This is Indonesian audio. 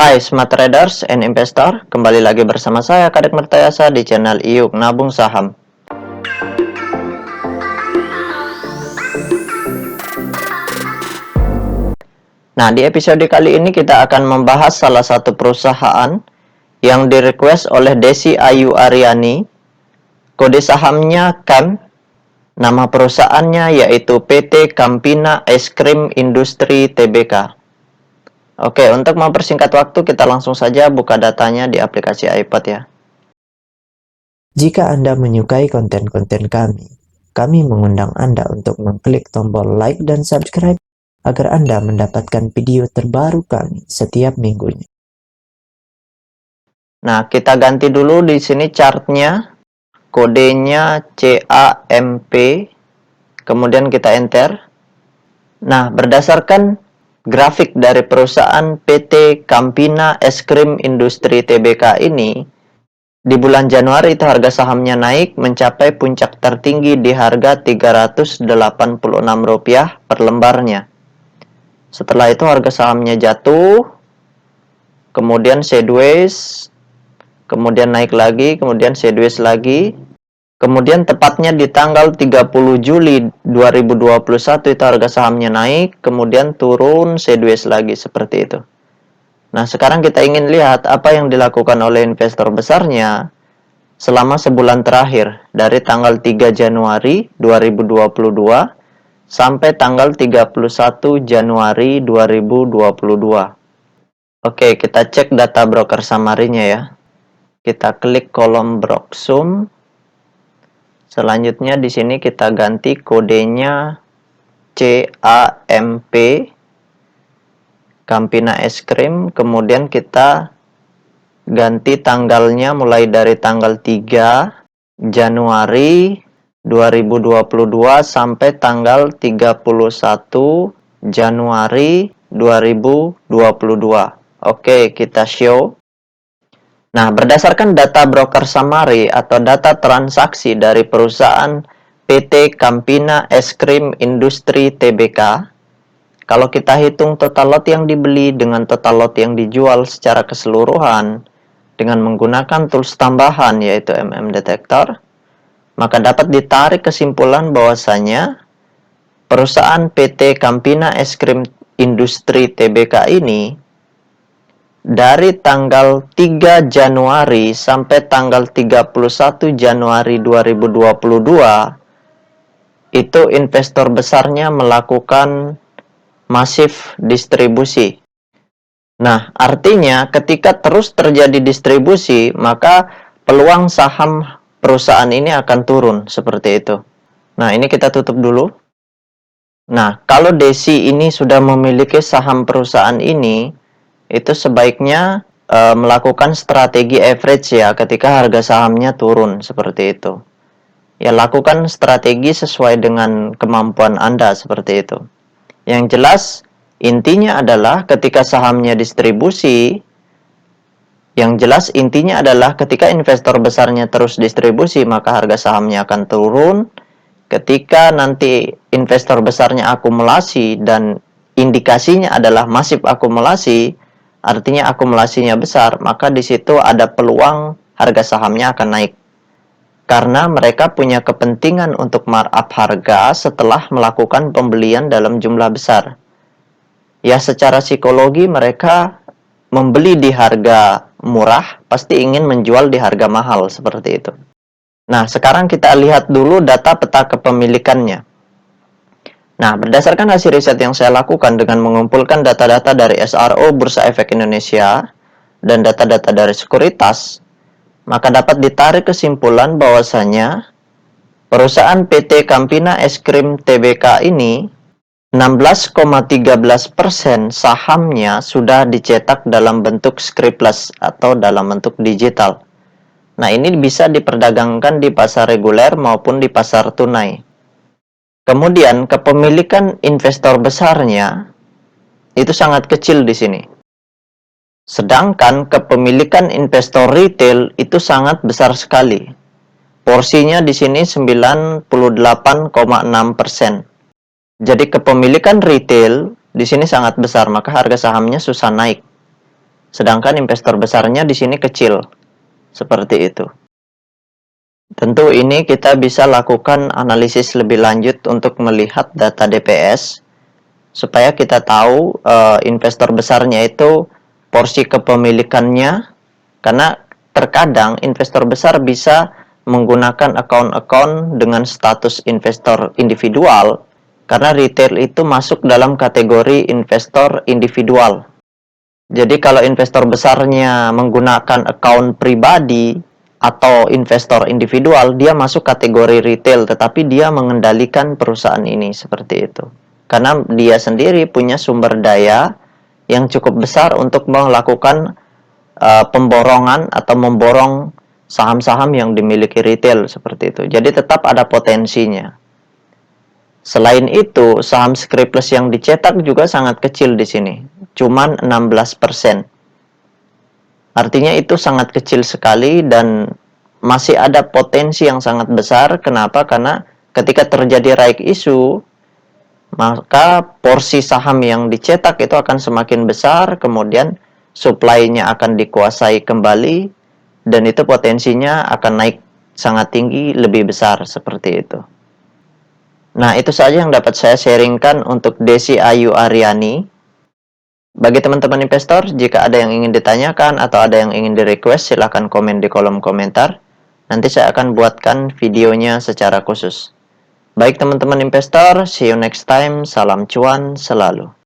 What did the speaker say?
Hai Smart Traders and Investor, kembali lagi bersama saya Kadek Mertayasa di channel IYUK Nabung Saham. Nah, di episode kali ini kita akan membahas salah satu perusahaan yang di-request oleh Desi Ayu Aryani. Kode sahamnya KAM, nama perusahaannya yaitu PT Campina Es Krim Industri Tbk. Oke, untuk mempersingkat waktu kita langsung saja buka datanya di aplikasi iPad ya. Jika Anda menyukai konten-konten kami mengundang Anda untuk mengklik tombol like dan subscribe agar Anda mendapatkan video terbaru kami setiap minggunya. Nah, kita ganti dulu di sini chartnya, kodenya CAMP, kemudian kita enter. Nah, berdasarkan grafik dari perusahaan PT Campina Es Krim Industri Tbk ini, di bulan Januari itu harga sahamnya naik mencapai puncak tertinggi di harga Rp386 per lembarnya. Setelah itu harga sahamnya jatuh, kemudian sideways, kemudian naik lagi, kemudian sideways lagi. Kemudian tepatnya di tanggal 30 Juli 2021 itu harga sahamnya naik, kemudian turun sideways lagi seperti itu. Nah, sekarang kita ingin lihat apa yang dilakukan oleh investor besarnya selama sebulan terakhir dari tanggal 3 Januari 2022 sampai tanggal 31 Januari 2022. Oke, kita cek data broker summary-nya ya. Kita klik kolom Broksum. Selanjutnya di sini kita ganti kodenya CAMP, Campina Es Krim, kemudian kita ganti tanggalnya mulai dari tanggal 3 Januari 2022 sampai tanggal 31 Januari 2022. Oke, kita show. Nah, berdasarkan data broker summary atau data transaksi dari perusahaan PT Campina Es Krim Industri Tbk, kalau kita hitung total lot yang dibeli dengan total lot yang dijual secara keseluruhan dengan menggunakan tools tambahan yaitu Detektor, maka dapat ditarik kesimpulan bahwasanya perusahaan PT Campina Es Krim Industri Tbk ini dari tanggal 3 Januari sampai tanggal 31 Januari 2022 itu investor besarnya melakukan masif distribusi. Nah, artinya ketika terus terjadi distribusi, maka peluang saham perusahaan ini akan turun seperti itu. Nah, ini kita tutup dulu. Nah, kalau Desi ini sudah memiliki saham perusahaan ini, itu sebaiknya melakukan strategi average ya ketika harga sahamnya turun seperti itu. Ya, lakukan strategi sesuai dengan kemampuan Anda seperti itu. Yang jelas, intinya adalah ketika sahamnya distribusi, ketika investor besarnya terus distribusi, maka harga sahamnya akan turun. Ketika nanti investor besarnya akumulasi dan indikasinya adalah masif akumulasi, artinya akumulasinya besar, maka di situ ada peluang harga sahamnya akan naik. Karena mereka punya kepentingan untuk markup harga setelah melakukan pembelian dalam jumlah besar. Ya, secara psikologi mereka membeli di harga murah, pasti ingin menjual di harga mahal seperti itu. Nah, sekarang kita lihat dulu data peta kepemilikannya. Nah, berdasarkan hasil riset yang saya lakukan dengan mengumpulkan data-data dari SRO Bursa Efek Indonesia dan data-data dari sekuritas, maka dapat ditarik kesimpulan bahwasanya perusahaan PT Campina Es Krim Tbk ini 16,13% sahamnya sudah dicetak dalam bentuk scriptless atau dalam bentuk digital. Nah, ini bisa diperdagangkan di pasar reguler maupun di pasar tunai. Kemudian, kepemilikan investor besarnya itu sangat kecil di sini. Sedangkan kepemilikan investor retail itu sangat besar sekali. Porsinya di sini 98,6%. Jadi kepemilikan retail di sini sangat besar, maka harga sahamnya susah naik. Sedangkan investor besarnya di sini kecil. Seperti itu. Tentu ini kita bisa lakukan analisis lebih lanjut untuk melihat data DPS supaya kita tahu investor besarnya itu porsi kepemilikannya, karena terkadang investor besar bisa menggunakan akun-akun dengan status investor individual, karena retail itu masuk dalam kategori investor individual. Jadi kalau investor besarnya menggunakan akun pribadi atau investor individual, dia masuk kategori retail, tetapi dia mengendalikan perusahaan ini seperti itu. Karena dia sendiri punya sumber daya yang cukup besar untuk melakukan pemborongan atau memborong saham-saham yang dimiliki retail seperti itu. Jadi tetap ada potensinya. Selain itu, saham scriptless yang dicetak juga sangat kecil di sini, cuman 16%. Artinya itu sangat kecil sekali dan masih ada potensi yang sangat besar. Kenapa? Karena ketika terjadi right issue, maka porsi saham yang dicetak itu akan semakin besar, kemudian supply-nya akan dikuasai kembali, dan itu potensinya akan naik sangat tinggi, lebih besar, seperti itu. Nah, itu saja yang dapat saya sharingkan untuk Desi Ayu Aryani. Bagi teman-teman investor, jika ada yang ingin ditanyakan atau ada yang ingin di-request, silahkan komen di kolom komentar. Nanti saya akan buatkan videonya secara khusus. Baik teman-teman investor, see you next time. Salam cuan selalu.